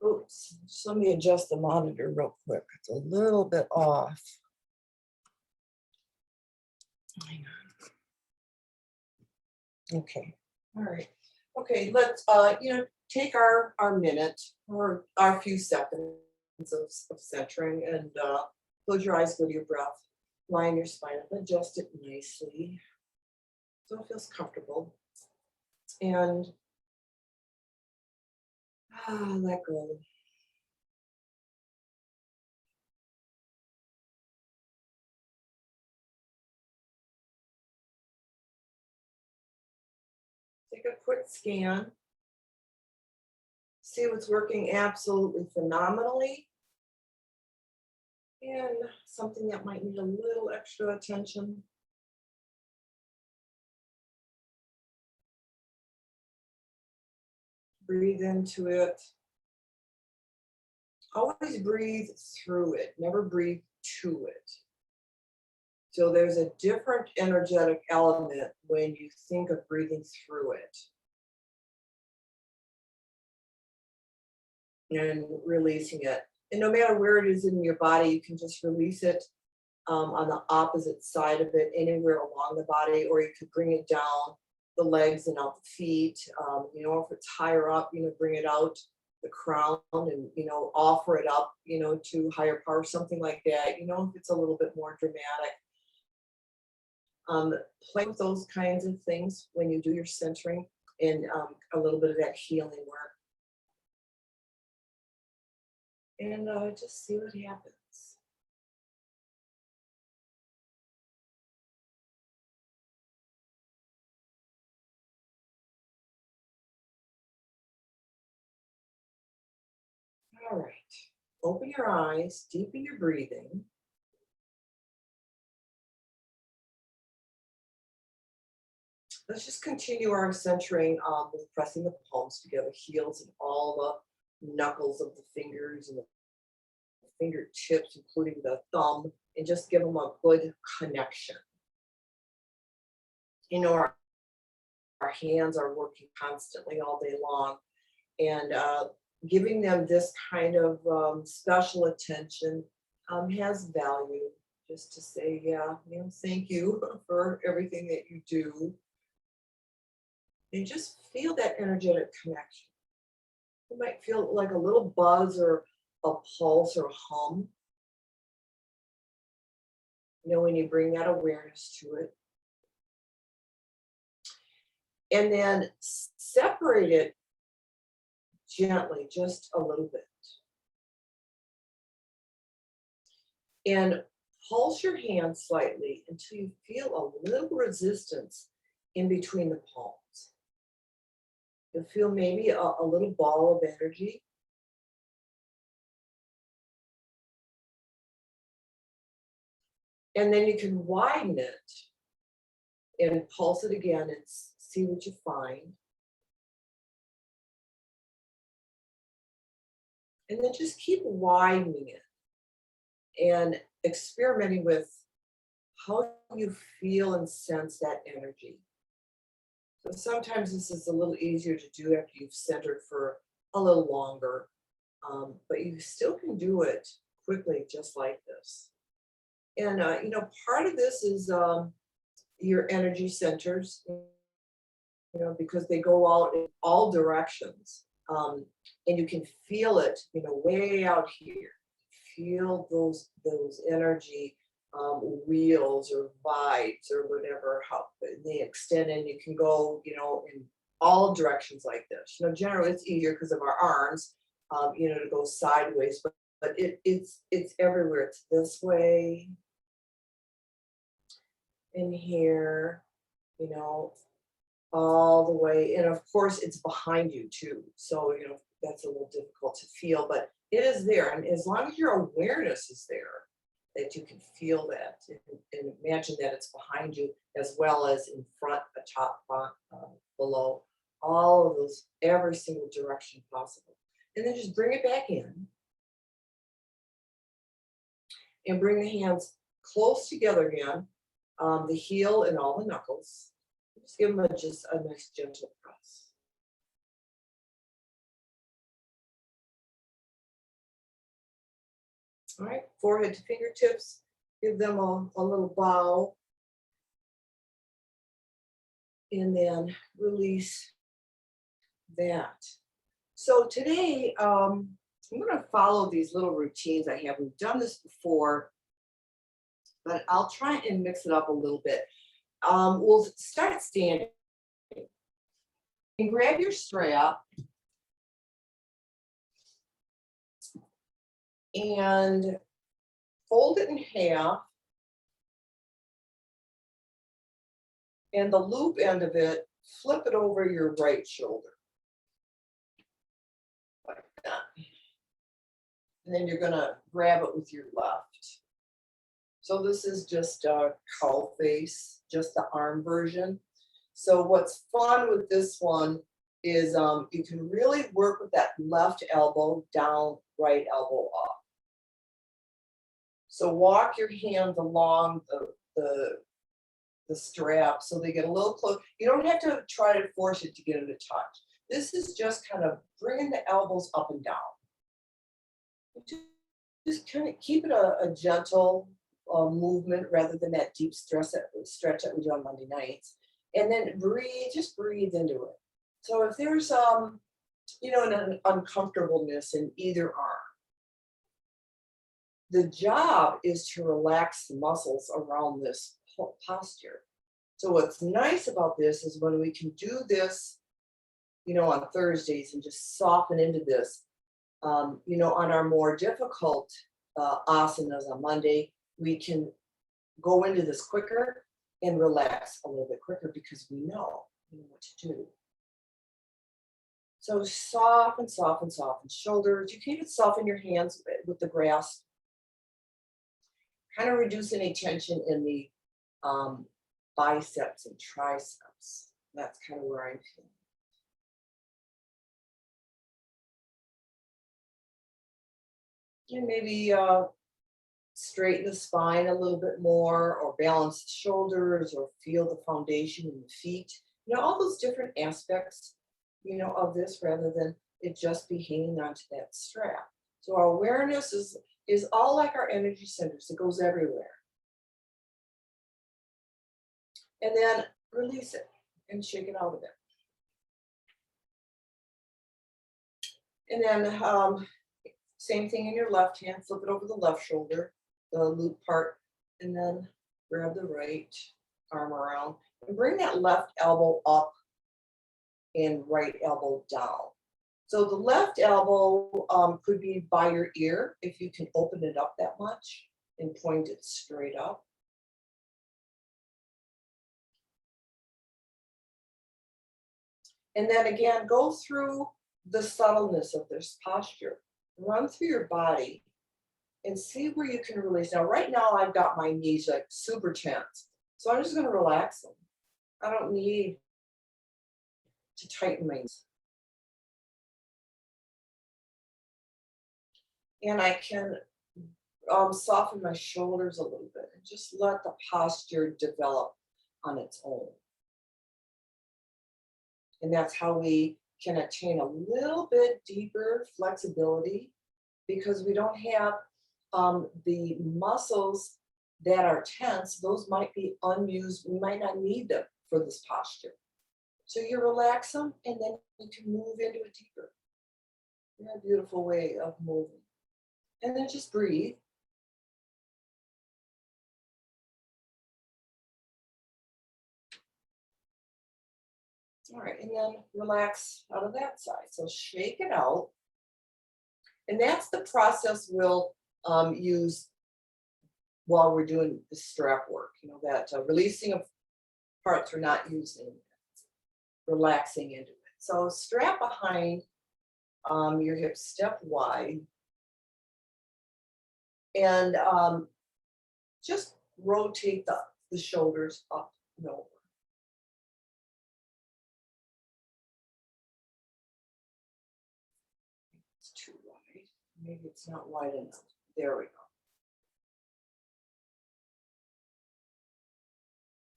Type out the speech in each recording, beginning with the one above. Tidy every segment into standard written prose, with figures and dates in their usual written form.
Oops, just let me adjust the monitor real quick. It's a little bit off. Hang on. Okay. All right. Okay, let's take our minute or our few seconds of centering and close your eyes, go to your breath, line your spine up, adjust it nicely so it feels comfortable. And let go. Take a quick scan. See what's working absolutely phenomenally and something that might need a little extra attention. Breathe into it. Always breathe through it, never breathe to it. So there's a different energetic element when you think of breathing through it and releasing it. And no matter where it is in your body, you can just release it on the opposite side of it, anywhere along the body, or you could bring it down the legs and out the feet. If it's higher up, bring it out the crown and, offer it up, to higher power, something like that. If it's a little bit more dramatic. Play with those kinds of things when you do your centering and a little bit of that healing work. And just see what happens. All right. Open your eyes, deepen your breathing. Let's just continue our centering with pressing the palms together, heels and all the knuckles of the fingers and the fingertips, including the thumb, and just give them a good connection. Our hands are working constantly all day long, and giving them this kind of special attention has value. Just to say, yeah, thank you for everything that you do. And just feel that energetic connection. You might feel like a little buzz or a pulse or a hum. When you bring that awareness to it. And then separate it gently, just a little bit. And pulse your hand slightly until you feel a little resistance in between the palms. You'll feel maybe a little ball of energy. And then you can widen it and pulse it again and see what you find. And then just keep widening it and experimenting with how you feel and sense that energy. So sometimes this is a little easier to do after you've centered for a little longer, but you still can do it quickly just like this. And, part of this is your energy centers, because they go out in all directions. And you can feel it, way out here. Feel those energy wheels or vibes or whatever, how they extend, and you can go, in all directions like this. Generally it's easier because of our arms, to go sideways, but it's everywhere. It's this way, in here, all the way. And of course, it's behind you too. So, that's a little difficult to feel, but it is there. And as long as your awareness is there, that you can feel that and imagine that it's behind you as well as in front, atop, below, all of those, every single direction possible. And then just bring it back in and bring the hands close together again, the heel and all the knuckles. Just give them just a nice gentle press. All right, forehead to fingertips, give them a little bow, and then release that. So today, I'm going to follow these little routines I have. We've done this before, but I'll try and mix it up a little bit. We'll start standing and grab your strap and fold it in half, and the loop end of it, flip it over your right shoulder. Like that. And then you're gonna grab it with your left. So this is just a cow face, just the arm version. So what's fun with this one is you can really work with that left elbow down, right elbow up. So walk your hands along the strap so they get a little close. You don't have to try to force it to get them to touch. This is just kind of bringing the elbows up and down. Just kind of keep it a gentle movement rather than that deep stretch that we do on Monday nights. And then breathe, just breathe into it. So if there's an uncomfortableness in either arm, the job is to relax the muscles around this posture. So what's nice about this is when we can do this, on Thursdays and just soften into this, on our more difficult asanas on Monday, we can go into this quicker and relax a little bit quicker because we know what to do. So soften, soften, soften shoulders. You can even soften your hands with the grasp. Kind of reduce any tension in the biceps and triceps. That's kind of where I'm feeling. And maybe straighten the spine a little bit more, or balance the shoulders, or feel the foundation in the feet. All those different aspects, of this, rather than it just be hanging onto that strap. So our awareness is all like our energy centers. It goes everywhere. And then release it and shake it out a bit. And then same thing in your left hand, flip it over the left shoulder, the loop part, and then grab the right arm around and bring that left elbow up and right elbow down. So the left elbow could be by your ear if you can open it up that much and point it straight up. And then again, go through the subtleness of this posture. Run through your body and see where you can release. Now, right now, I've got my knees like super tense. So I'm just going to relax them. I don't need to tighten my knees. And I can soften my shoulders a little bit and just let the posture develop on its own. And that's how we can attain a little bit deeper flexibility, because we don't have the muscles that are tense. Those might be unused. We might not need them for this posture. So you relax them and then you can move into it deeper. A beautiful way of moving. And then just breathe. All right, and then relax out of that side. So shake it out. And that's the process we'll use while we're doing the strap work, that releasing of parts we're not using, relaxing into it. So strap behind your hips, step wide, and just rotate the shoulders up and over. It's too wide. Maybe it's not wide enough. There we go.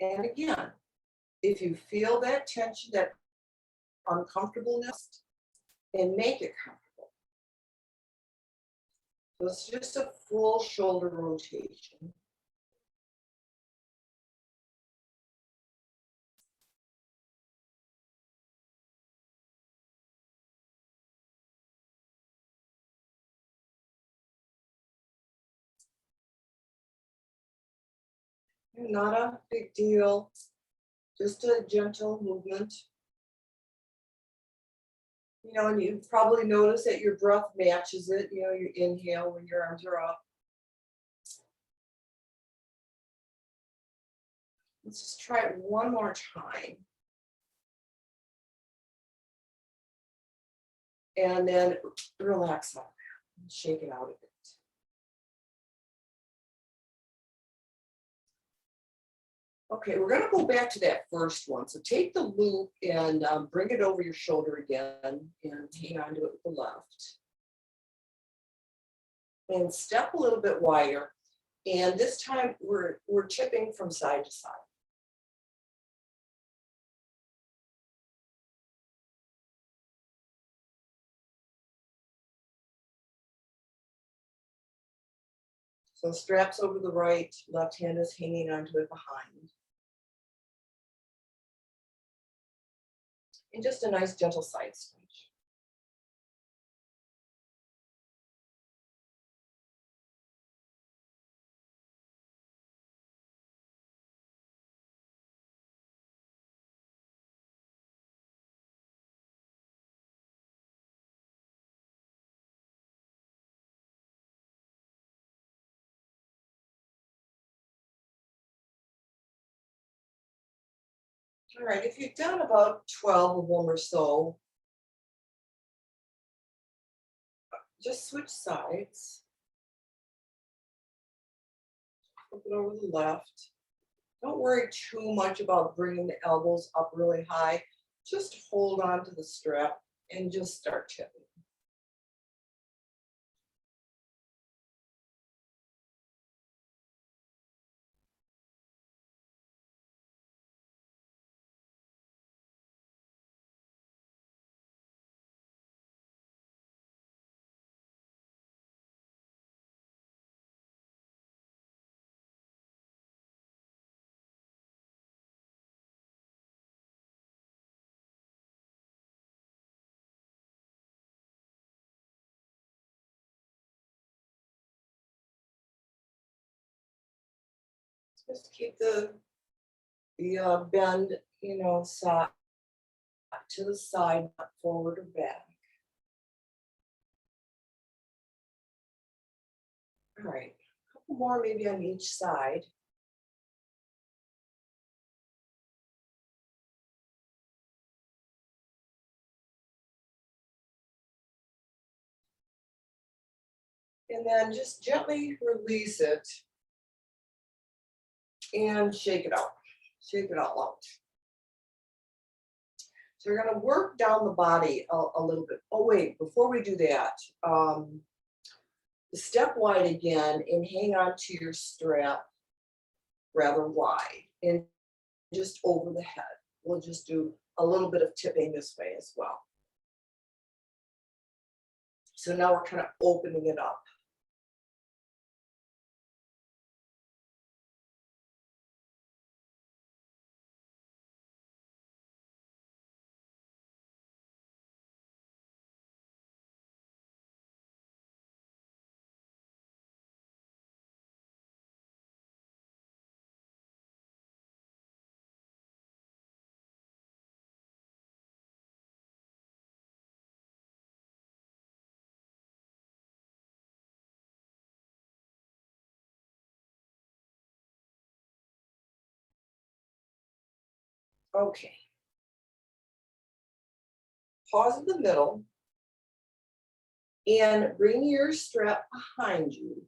And again, if you feel that tension, that uncomfortableness, and make it comfortable. So it's just a full shoulder rotation. Not a big deal, just a gentle movement. And you probably notice that your breath matches it. You inhale when your arms are up. Let's just try it one more time. And then relax up and shake it out a bit. Okay, we're going to go back to that first one. So take the loop and bring it over your shoulder again and hang on to it with the left. And step a little bit wider. And this time we're tipping from side to side. So straps over the right, left hand is hanging onto it behind. And just a nice gentle side stretch. All right, if you've done about 12 of them or so, just switch sides. Flip it over to the left. Don't worry too much about bringing the elbows up really high. Just hold on to the strap and just start tipping. Just keep the bend, side to the side, not forward or back. All right, a couple more maybe on each side. And then just gently release it and shake it out. Shake it all out. So we're going to work down the body a little bit. Oh, wait, before we do that, step wide again and hang on to your strap rather wide and just over the head. We'll just do a little bit of tipping this way as well. So now we're kind of opening it up. Okay. Pause in the middle and bring your strap behind you.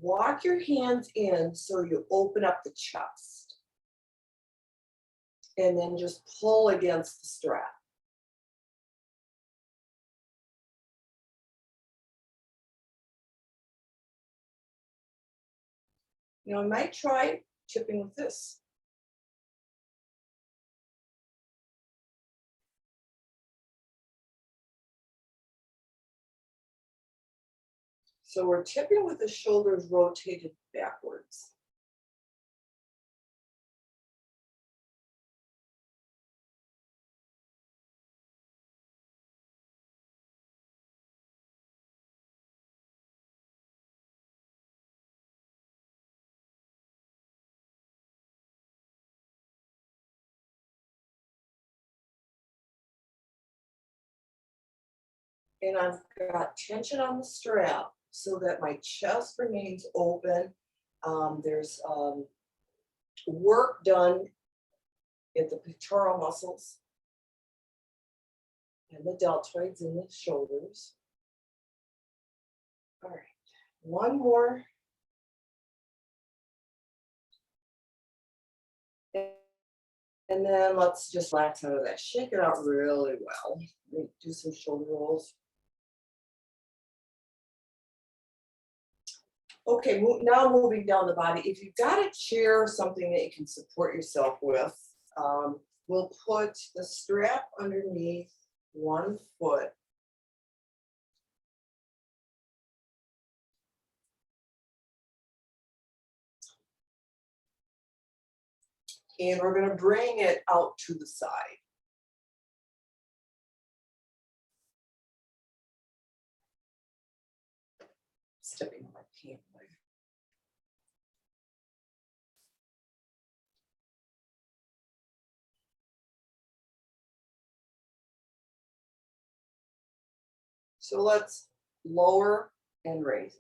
Walk your hands in so you open up the chest. And then just pull against the strap. I might try tipping with this. So we're tipping with the shoulders rotated backwards. And I've got tension on the strap so that my chest remains open. There's work done at the pectoral muscles and the deltoids in the shoulders. All right, one more. And then let's just relax out of that. Shake it out really well. Do some shoulder rolls. Okay, now moving down the body. If you've got a chair or something that you can support yourself with, we'll put the strap underneath one foot. And we're going to bring it out to the side. Stepping on my pant leg. So let's lower and raise it.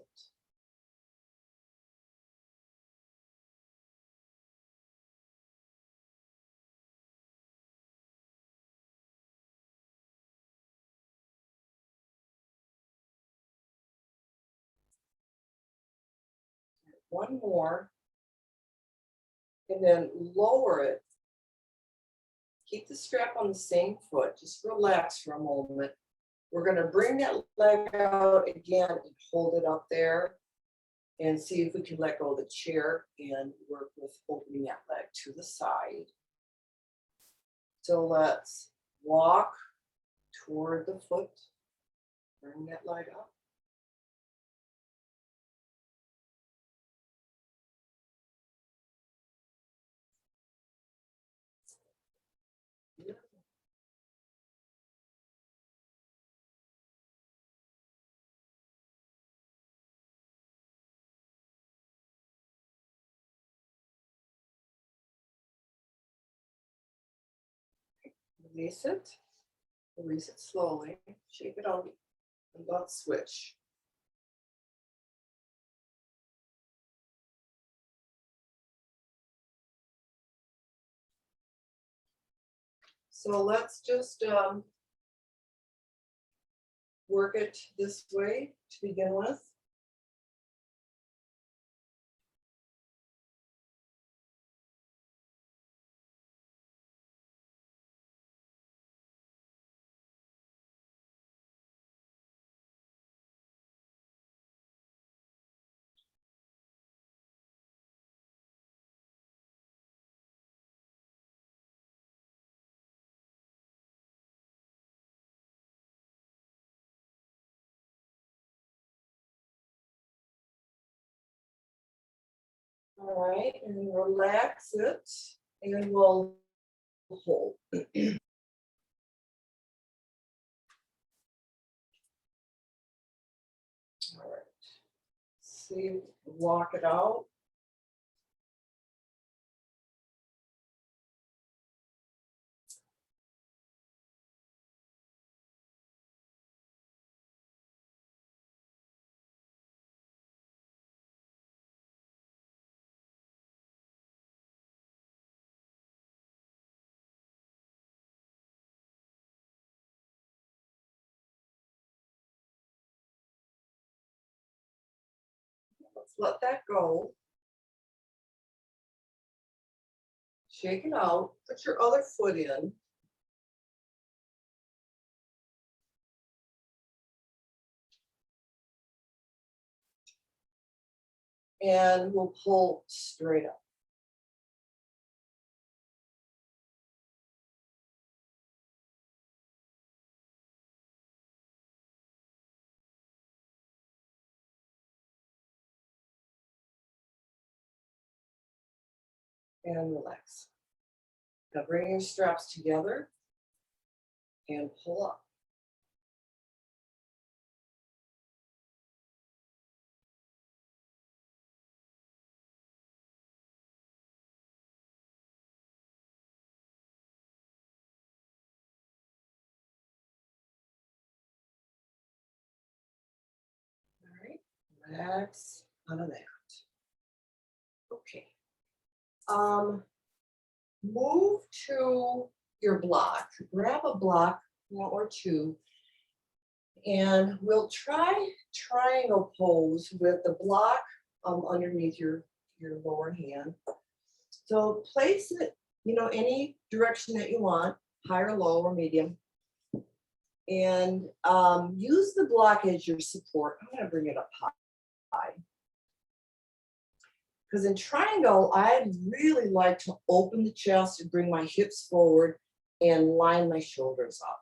One more. And then lower it. Keep the strap on the same foot. Just relax for a moment. We're going to bring that leg out again and hold it up there and see if we can let go of the chair and work with opening that leg to the side. So let's walk toward the foot. Bring that leg up. Release it slowly, shake it out, and let's switch. So let's just work it this way to begin with. All right, and relax it, and we'll hold. All right, see, walk it out. Let's let that go. Shake it out, put your other foot in. And we'll pull straight up. and relax. Now bring your straps together and pull up. All right, relax out of that. Okay. Move to your block. Grab a block, one or two, and we'll try triangle pose with the block underneath your lower hand. So place it, any direction that you want, high or low or medium. And use the block as your support. I'm going to bring it up high. Because in triangle, I really like to open the chest and bring my hips forward and line my shoulders up.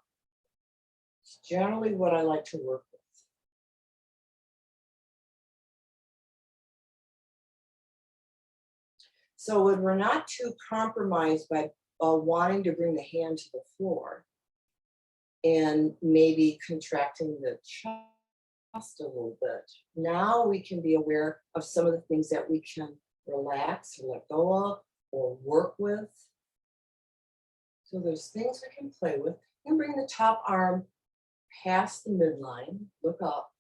It's generally what I like to work with. So when we're not too compromised by wanting to bring the hand to the floor and maybe contracting the chest a little bit, now we can be aware of some of the things that we can relax or let go of or work with. So there's things we can play with. And bring the top arm past the midline, look up.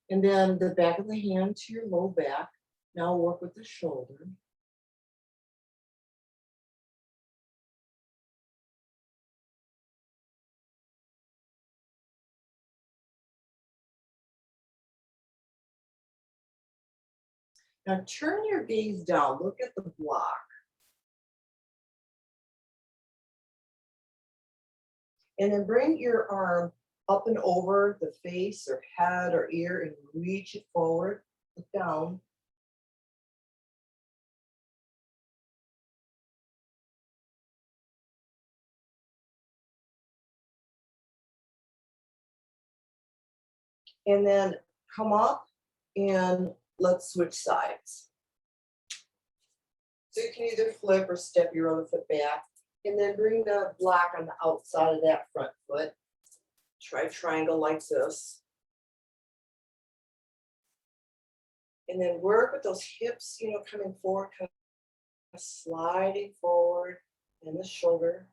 And then the back of the hand to your low back. Now work with the shoulder. Now turn your gaze down, look at the block. And then bring your arm up and over the face or head or ear and reach it forward, look down. And then come up and let's switch sides. So you can either flip or step your other foot back. And then bring the block on the outside of that front foot. Try triangle like this. And then work with those hips, coming forward, kind of sliding forward, and the shoulder.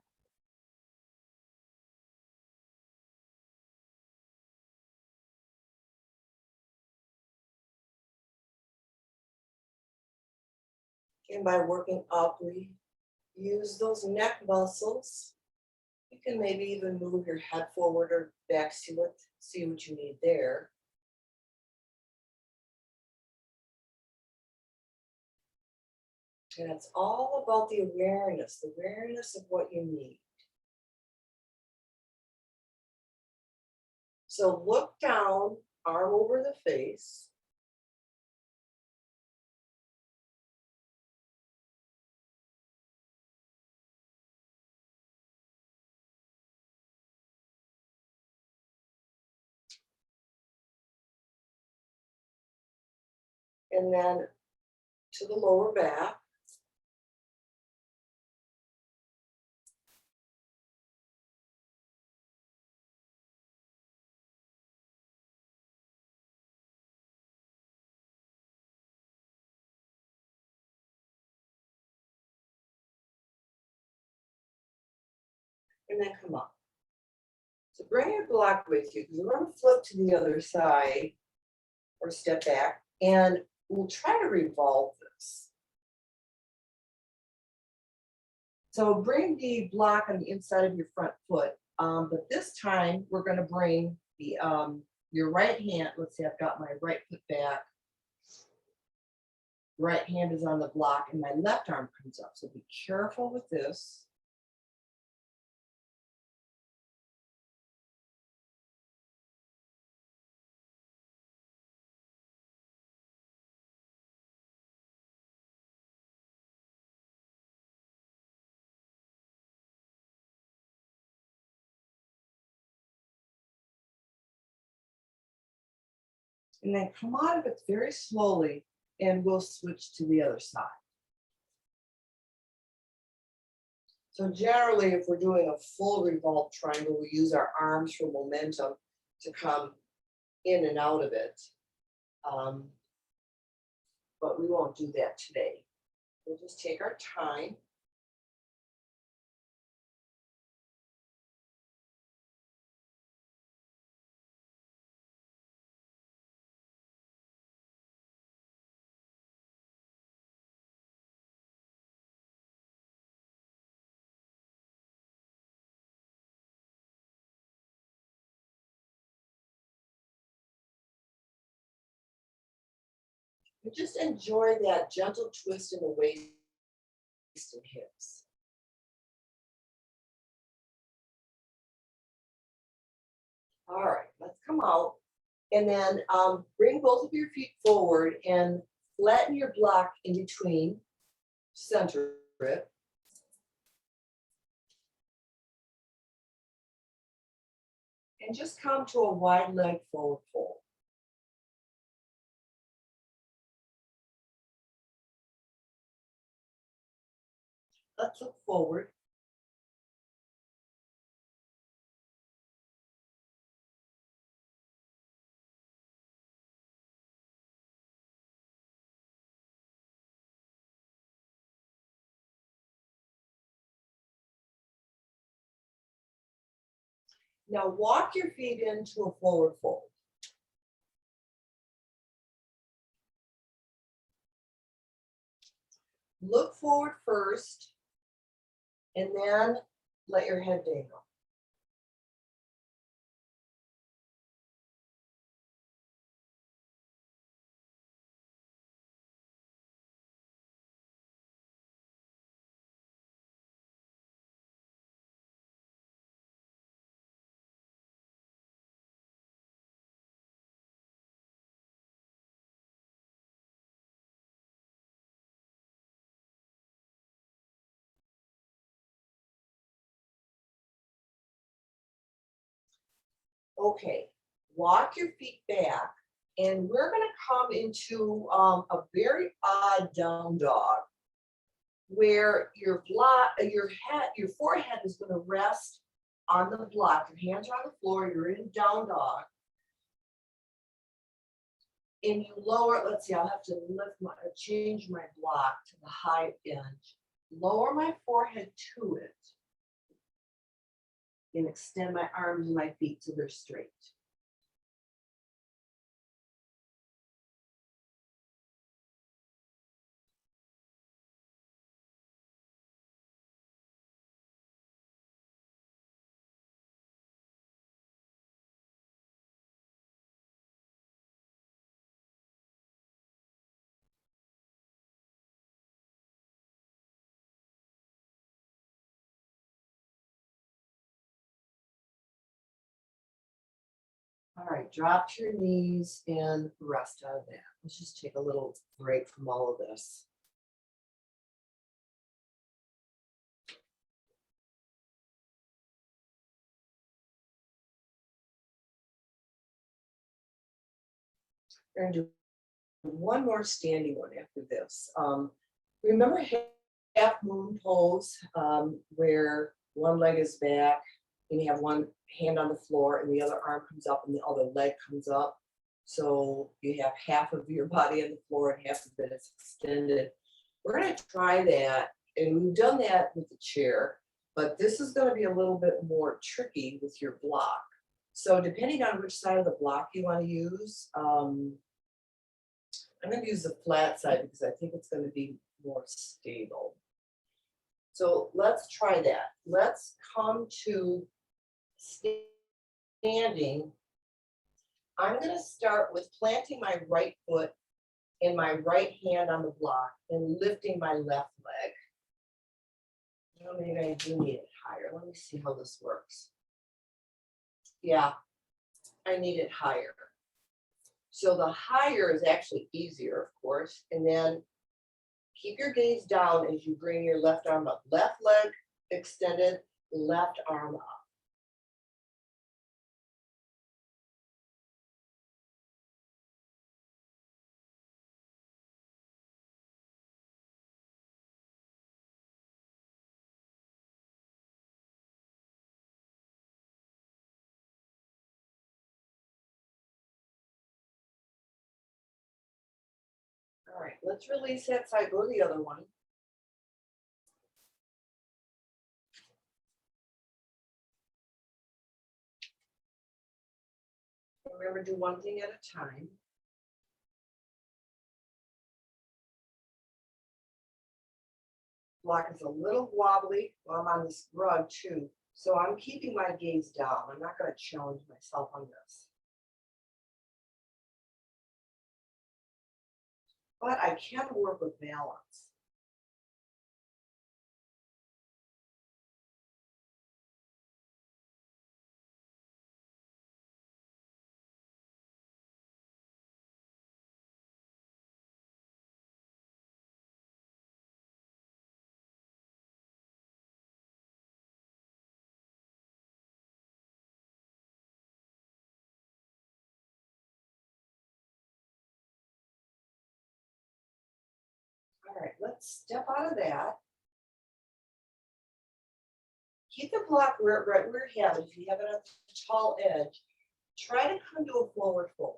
And by working up, we use those neck muscles. You can maybe even move your head forward or back, see what you need there. And it's all about the awareness of what you need. So look down, arm over the face. And then to the lower back. And then come up. So bring your block with you because we're going to flip to the other side or step back and we'll try to revolve this. So bring the block on the inside of your front foot, but this time we're going to bring the your right hand. Let's see, I've got my right foot back. Right hand is on the block and my left arm comes up. So be careful with this. And then come out of it very slowly and we'll switch to the other side. So generally, if we're doing a full revolve triangle, we use our arms for momentum to come in and out of it. But we won't do that today. We'll just take our time. And just enjoy that gentle twist in the waist and hips. All right, let's come out. And then bring both of your feet forward and flatten your block in between, center it. And just come to a wide leg forward fold. Let's look forward. Now walk your feet into a forward fold. Look forward first, and then let your head dangle. Okay, walk your feet back, and we're going to come into a very odd down dog, where your forehead is going to rest on the block. Your hands are on the floor. You're in down dog, and you lower. Let's see. I'll have to change my block to the high end. Lower my forehead to it, and extend my arms and my feet so they're straight. All right, drop to your knees and rest out of that. Let's just take a little break from all of this. We're going to do one more standing one after this. Remember half moon pose, where one leg is back and you have one hand on the floor and the other arm comes up and the other leg comes up. So you have half of your body on the floor and half of it is extended. We're going to try that, and we've done that with the chair, but this is going to be a little bit more tricky with your block. So depending on which side of the block you want to use, I'm going to use the flat side because I think it's going to be more stable. So let's try that. Let's come to standing. I'm going to start with planting my right foot and my right hand on the block and lifting my left leg. Well, maybe I do need it higher. Let me see how this works. Yeah, I need it higher. So the higher is actually easier, of course. And then keep your gaze down as you bring your left arm up. Left leg extended, left arm up. let's release that side, go to the other one. Remember, do one thing at a time. Block is a little wobbly while I'm on this rug too. So I'm keeping my gaze down. I'm not going to challenge myself on this. But I can work with balance. All right, let's step out of that. Keep the block right where you have it. If you have it at the tall edge, try to come to a forward fold.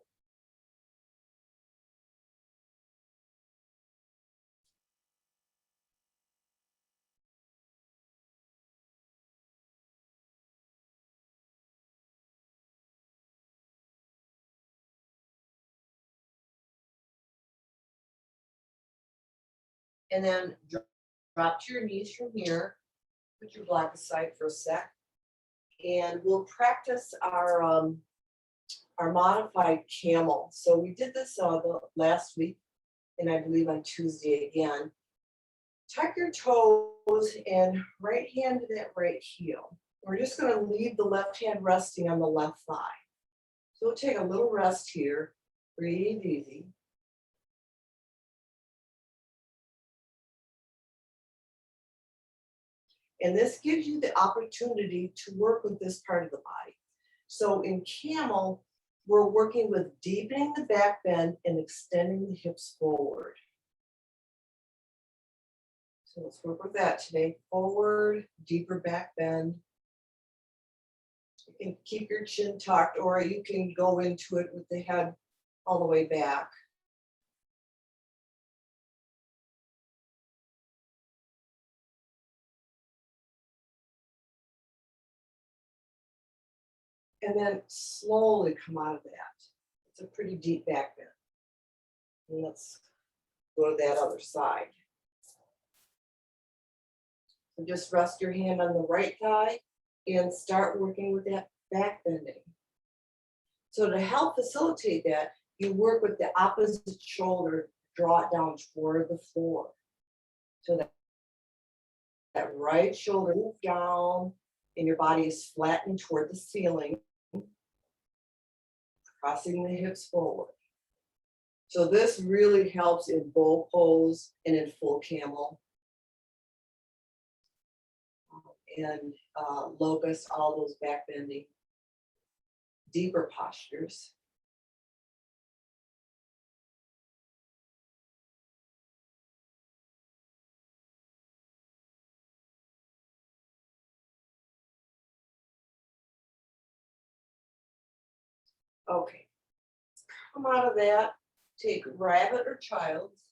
And then drop to your knees from here. Put your block aside for a sec. And we'll practice our modified camel. So we did this the last week, and I believe on Tuesday again. Tuck your toes and right hand to that right heel. We're just going to leave the left hand resting on the left thigh. So we'll take a little rest here. Breathe easy. And this gives you the opportunity to work with this part of the body. So in camel, we're working with deepening the back bend and extending the hips forward. So let's work with that today. Forward, deeper back bend. You can keep your chin tucked, or you can go into it with the head all the way back. And then slowly come out of that. It's a pretty deep back bend. And let's go to that other side. So just rest your hand on the right thigh and start working with that back bending. So to help facilitate that, you work with the opposite shoulder, draw it down toward the floor. So that right shoulder move down and your body is flattened toward the ceiling, crossing the hips forward. So this really helps in bow pose and in full camel. And locust, all those back bending, deeper postures. Okay, come out of that, take rabbit or child's.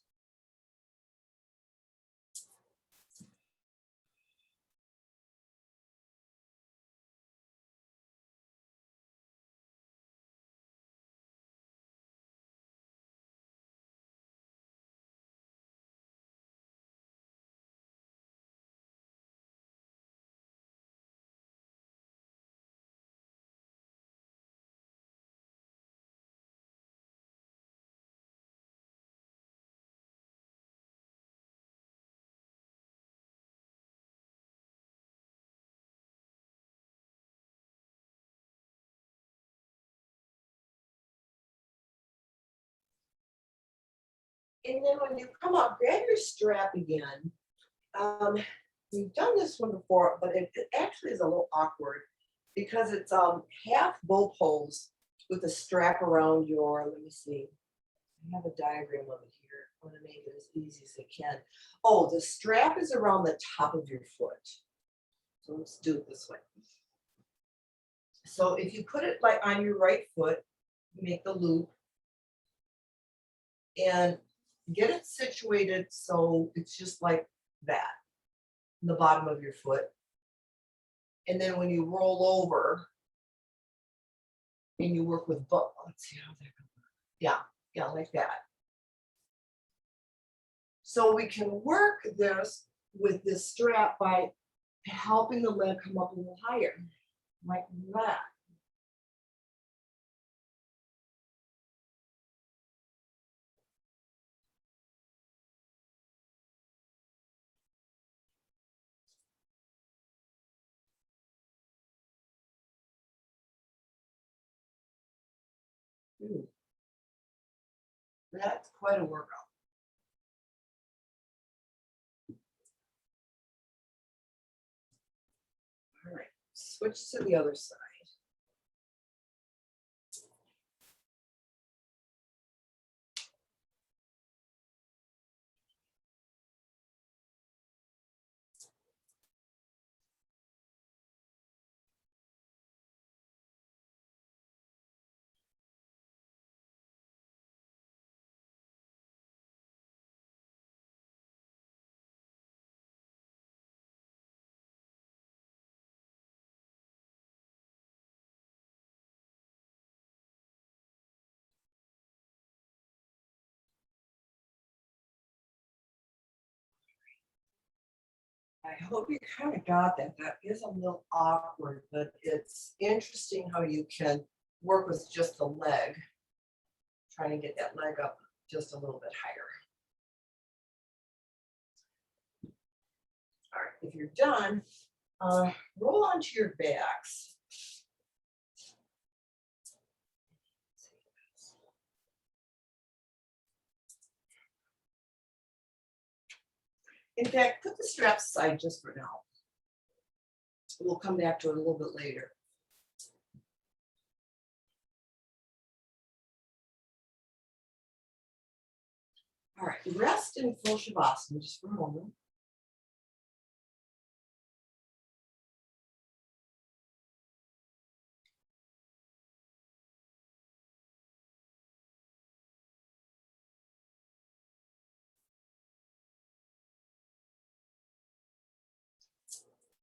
And then when you come up, grab your strap again. We've done this one before, but it actually is a little awkward because it's half bow pose with a strap around your, let me see, I have a diagram of it here. I want to make it as easy as I can. Oh, the strap is around the top of your foot. So let's do it this way. So if you put it like on your right foot, make the loop, and get it situated so it's just like that, the bottom of your foot. And then when you roll over and you work with both, let's see how that goes. Yeah, yeah, like that. So we can work this with this strap by helping the leg come up a little higher, like that. Ooh, that's quite a workout. All right, switch to the other side. I hope you kind of got that. That is a little awkward, but it's interesting how you can work with just the leg, trying to get that leg up just a little bit higher. All right, if you're done, roll onto your backs. In fact, put the straps aside just for now. We'll come back to it a little bit later. All right, rest in full Shavasana just for a moment.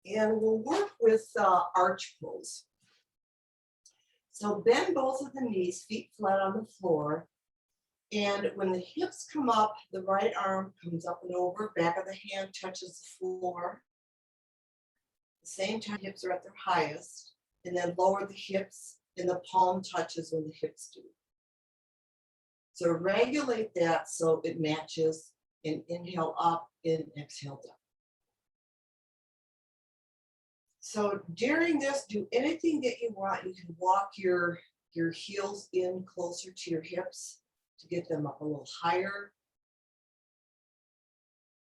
And we'll work with arch pose. So bend both of the knees, feet flat on the floor. And when the hips come up, the right arm comes up and over, back of the hand touches the floor. At the same time, hips are at their highest, and then lower the hips, and the palm touches when the hips do. So regulate that so it matches, and inhale up and exhale down. So during this, do anything that you want. You can walk your heels in closer to your hips to get them up a little higher.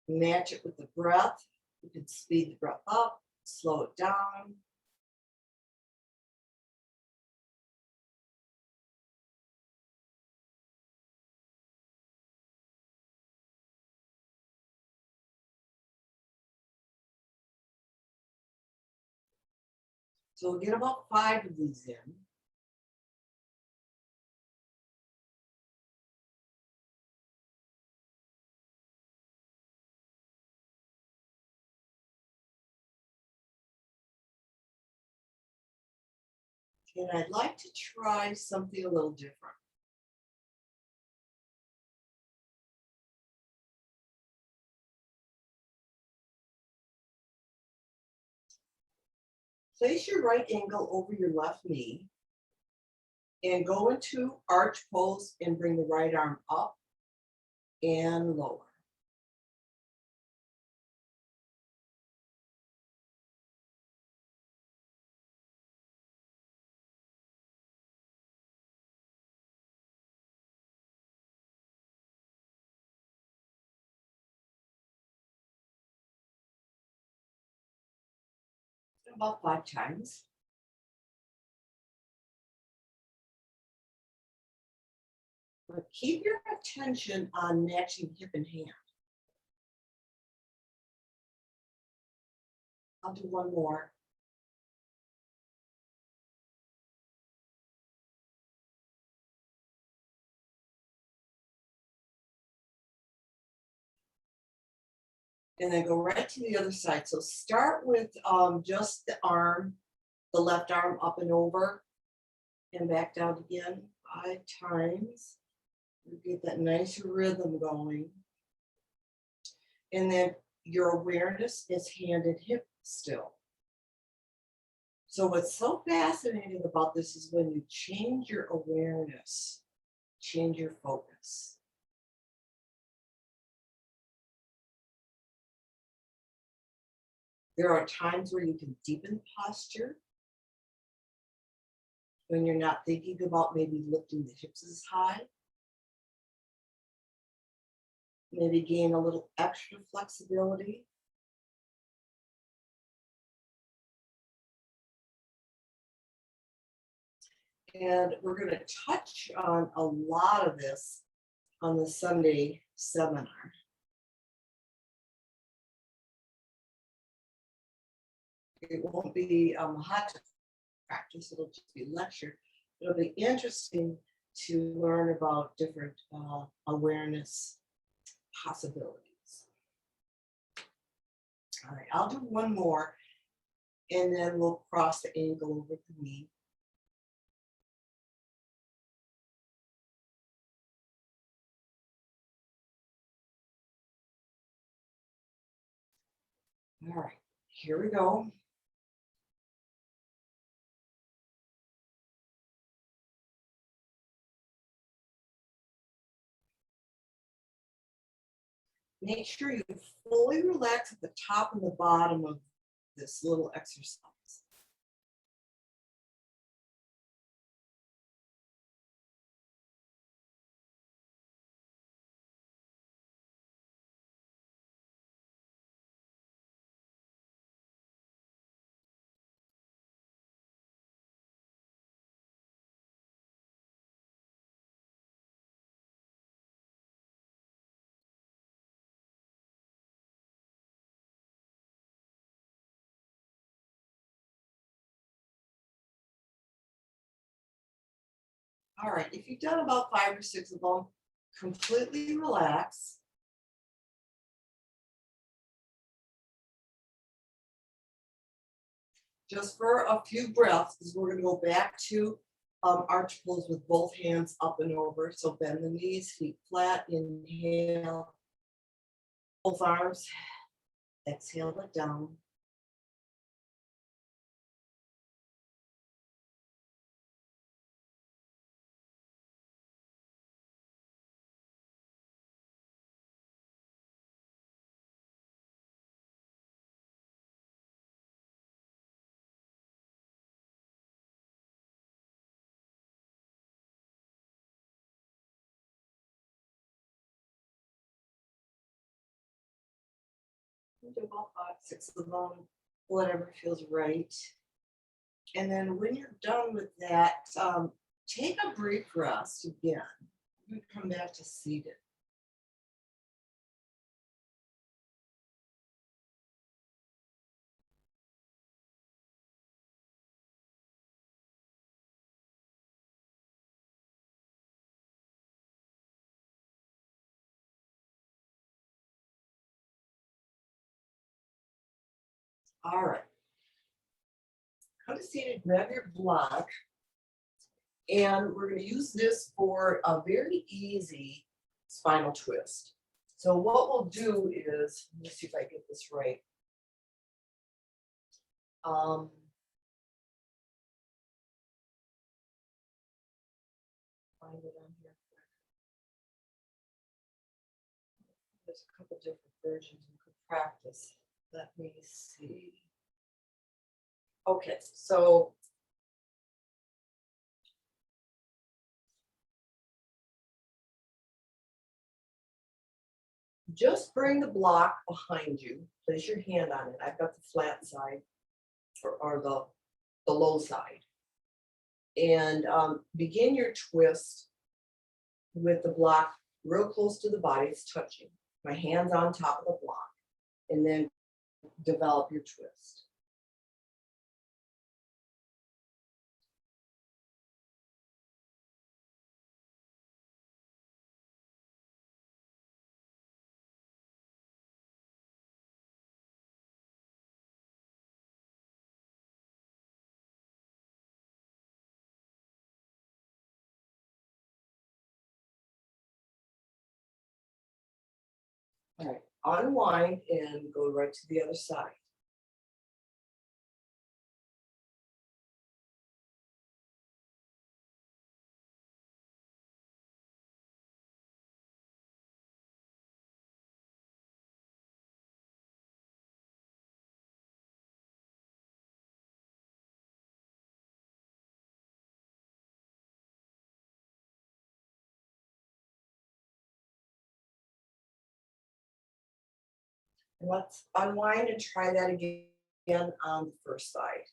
Match it with the breath. You can speed the breath up, slow it down. So we'll get about 5 of these in. And I'd like to try something a little different. Place your right ankle over your left knee and go into arch pose and bring the right arm up and lower. About 5 times. But keep your attention on matching hip and hand. I'll do one more. And then go right to the other side. So start with just the arm, the left arm up and over and back down again 5 times. You get that nice rhythm going. And then your awareness is hand and hip still. So what's so fascinating about this is when you change your awareness, change your focus. There are times where you can deepen posture when you're not thinking about maybe lifting the hips as high. Maybe gain a little extra flexibility. And we're going to touch on a lot of this on the Sunday seminar. It won't be a hot practice, it'll just be lecture. It'll be interesting to learn about different awareness possibilities. All right, I'll do one more and then we'll cross the ankle over the knee. All right, here we go. Make sure you fully relax at the top and the bottom of this little exercise. All right, if you've done about 5 or 6 of them, completely relax. Just for a few breaths, because we're going to go back to arch pose with both hands up and over. So bend the knees, feet flat, inhale, both arms, exhale it down. Do about 5, 6 of them, whatever feels right. And then when you're done with that, take a brief rest again. You come back to seated. All right. Come to seated, grab your block. And we're going to use this for a very easy spinal twist. So what we'll do is, let me see if I get this right. Find it on here. There's a couple different versions you could practice. Let me see. Okay, so just bring the block behind you. Place your hand on it. I've got the flat side or the low side. And begin your twist with the block real close to the body. It's touching. My hand's on top of the block. And then develop your twist. All right, unwind and go right to the other side. And let's unwind and try that again on the first side.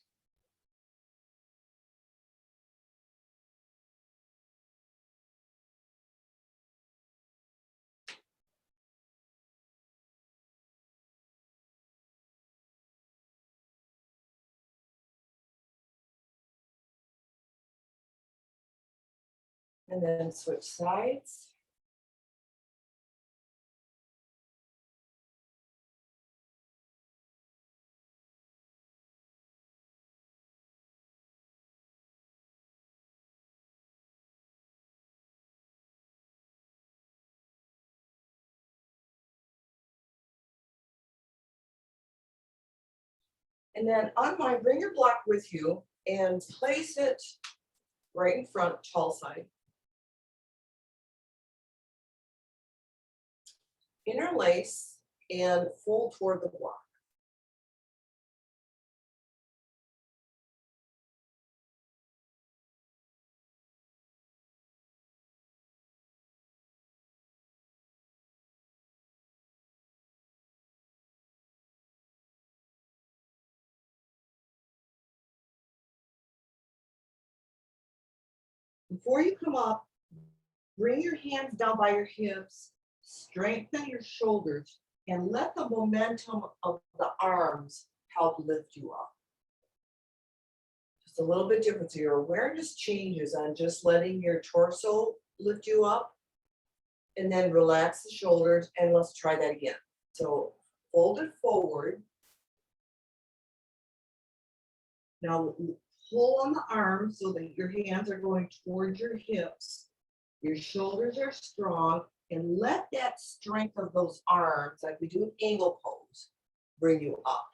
And then switch sides. And then unwind, bring your block with you and place it right in front, tall side. Interlace and fold toward the block. Before you come up, bring your hands down by your hips, strengthen your shoulders, and let the momentum of the arms help lift you up. Just a little bit different. So your awareness changes on just letting your torso lift you up, and then relax the shoulders, and let's try that again. So fold it forward. Now pull on the arms so that your hands are going towards your hips. Your shoulders are strong, and let that strength of those arms, like we do an angle pose, bring you up.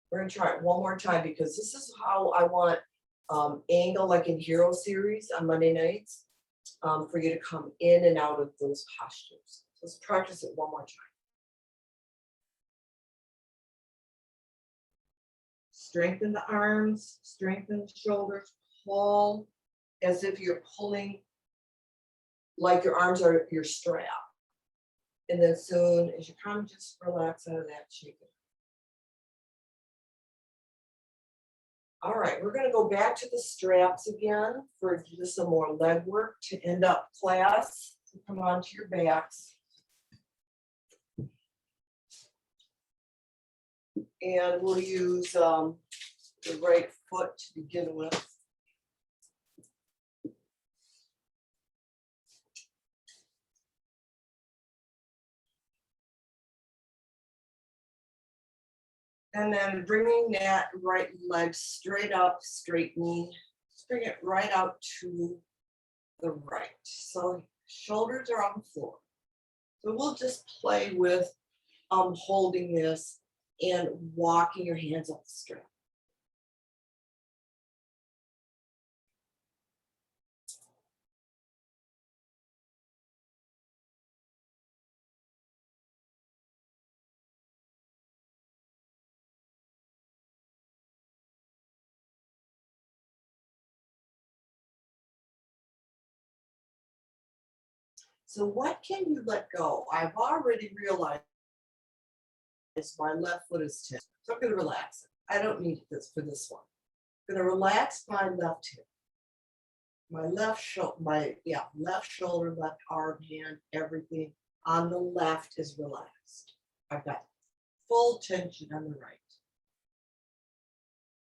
We're gonna try it one more time because this is how I want angle, like in Hero Series on Monday nights, for you to come in and out of those postures. So let's practice it one more time. Strengthen the arms, strengthen the shoulders, pull as if you're pulling like your arms are your strap. And then soon as you come, just relax out of that, shake it. All right, we're gonna go back to the straps again for just some more leg work to end up class. So come onto your backs. And we'll use the right foot to begin with. And then bringing that right leg straight up, straight knee, just bring it right out to the right. So shoulders are on the floor. So we'll just play with holding this and walking your hands up the strap. So what can you let go? I've already realized my left foot is tense. So I'm going to relax it. I don't need this for this one. I'm going to relax my left hip. My left shoulder, left shoulder, left arm, hand, everything on the left is relaxed. I've got full tension on the right.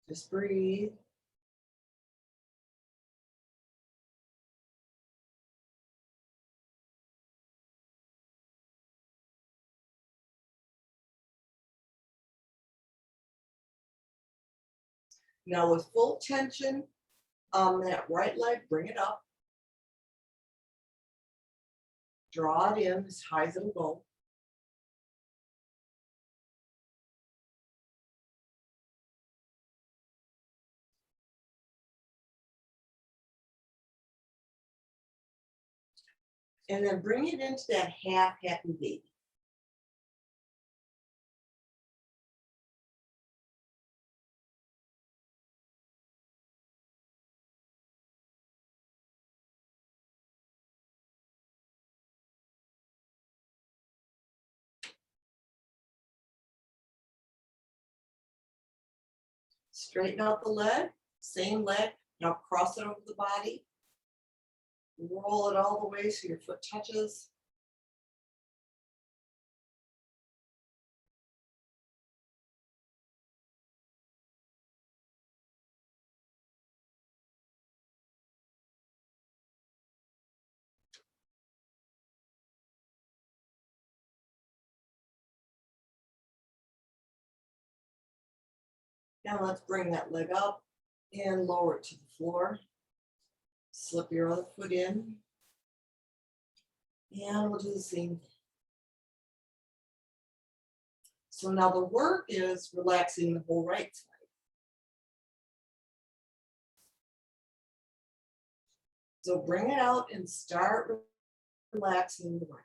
Just breathe. Now with full tension on that right leg, bring it up. Draw it in as high as it'll go. And then bring it into that half happy baby. Straighten out the leg, same leg. Now cross it over the body. Roll it all the way so your foot touches. Now let's bring that leg up and lower it to the floor. Slip your other foot in. And we'll do the same thing. So now the work is relaxing the whole right side. So bring it out and start relaxing the right.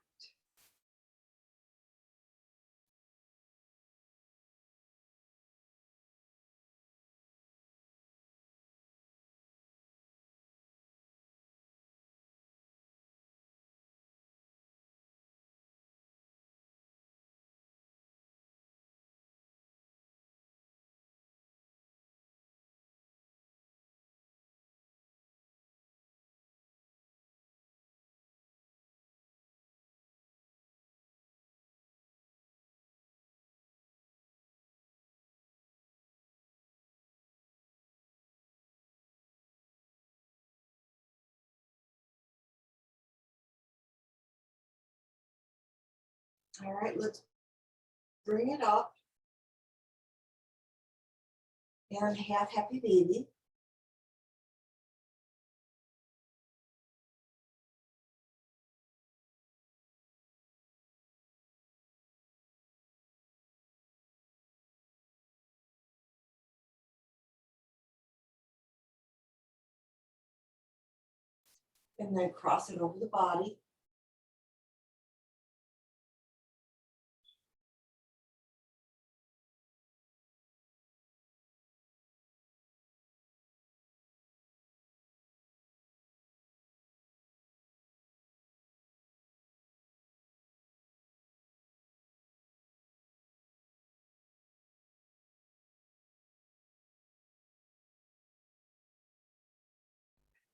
All right, let's bring it up and half happy baby. And then cross it over the body.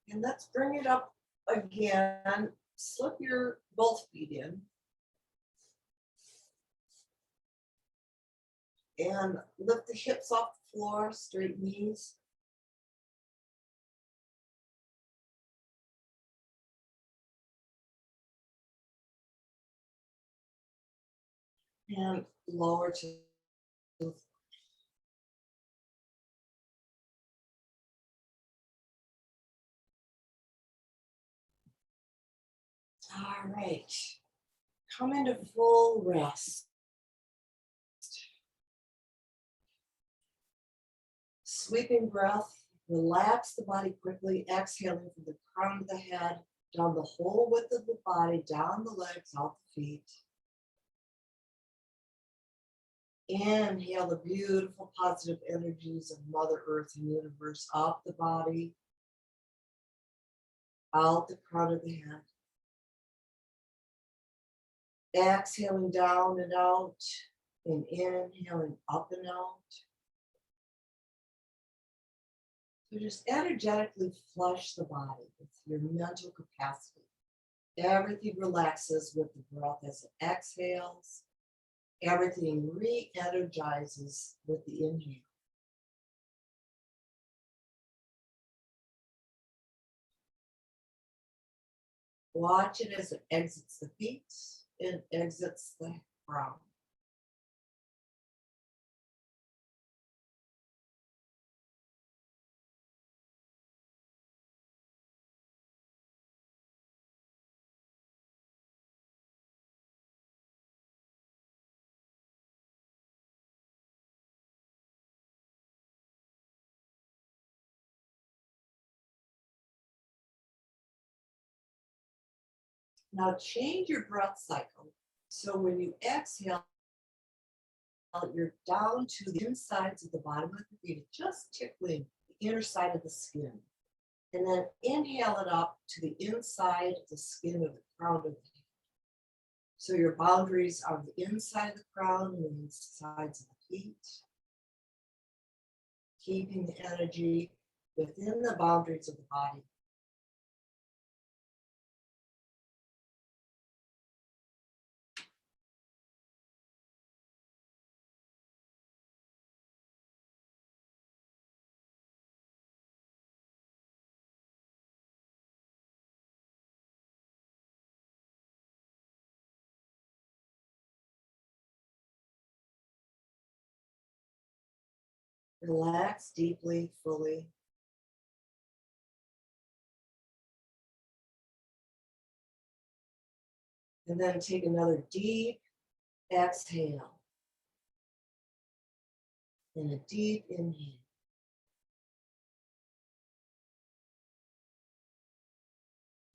And let's bring it up again. Slip your both feet in. And lift the hips off the floor, straight knees. And lower to the floor. All right. Come into full rest. Sweeping breath. Relax the body quickly, exhaling from the crown of the head, down the whole width of the body, down the legs, out the feet. Inhale the beautiful positive energies of Mother Earth and universe up the body, out the crown of the head. Exhaling down and out, and inhaling up and out. So just energetically flush the body with your mental capacity. Everything relaxes with the breath as it exhales. Everything re-energizes with the inhale. Watch it as it exits the feet and exits the ground. Now change your breath cycle. So when you exhale, you're down to the insides of the bottom of the feet, just tickling the inner side of the skin. And then inhale it up to the inside of the skin of the crown of the head. So your boundaries are the inside of the crown and the insides of the feet. Keeping the energy within the boundaries of the body. Relax deeply, fully. And then take another deep exhale. And a deep inhale.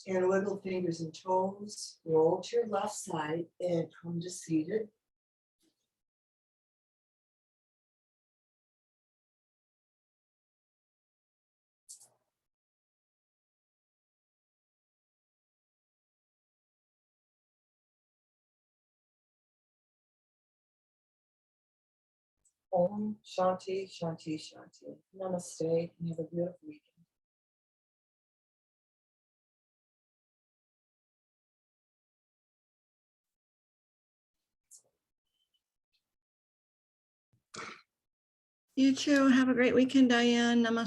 And wiggle fingers and toes. Roll to your left side and come to seated. Om Shanti, Shanti, Shanti. Namaste. And have a beautiful weekend. You too. Have a great weekend, Diane. Namaste.